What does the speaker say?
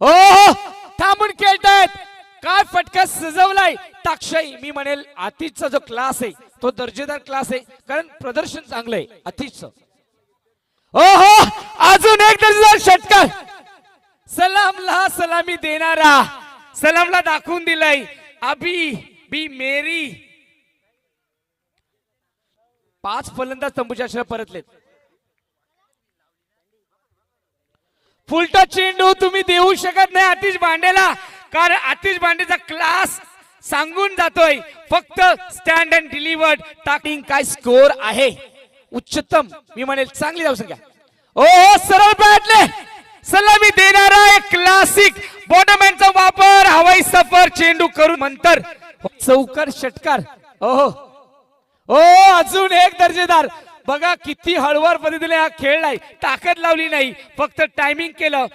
ओ थांबून खेळतायत. काय फटका सजवलाय टाकशाही. मी म्हणेल आतिशचा जो क्लास आहे तो दर्जेदार क्लास आहे, कारण प्रदर्शन चांगलं आहे आतिशचं. ओहो अजून एक दर्जेदार षटकार. सलामला सलामी देणारा, सलामला दाखवून दिलाय. अभी बी मेरी. 5 फलंदाज तंबूच्या आश्रयात परतलेत. फुलटा चेंडू तुम्ही देऊ शकत नाही आतिश भांडेला, कारण आतिश भांडेचा क्लास सांगून जातोय. फक्त स्टँड अँड डिलिव्हर्ड. टाकिंग काय स्कोर आहे उच्चतम. मी म्हणेल चांगली जाऊ संख्या. ओ सरळ बॅटले सलामी देणारा एक क्लासिक बॉटमॅनचा वापर. हवाई सफर चेंडू करून मंतर चौकार षटकार. ओहो ओ अजून एक दर्जेदार. बघा किती हळूवार पद्धतीने हा खेळलाय. ताकद लावली नाही, फक्त टायमिंग केलं.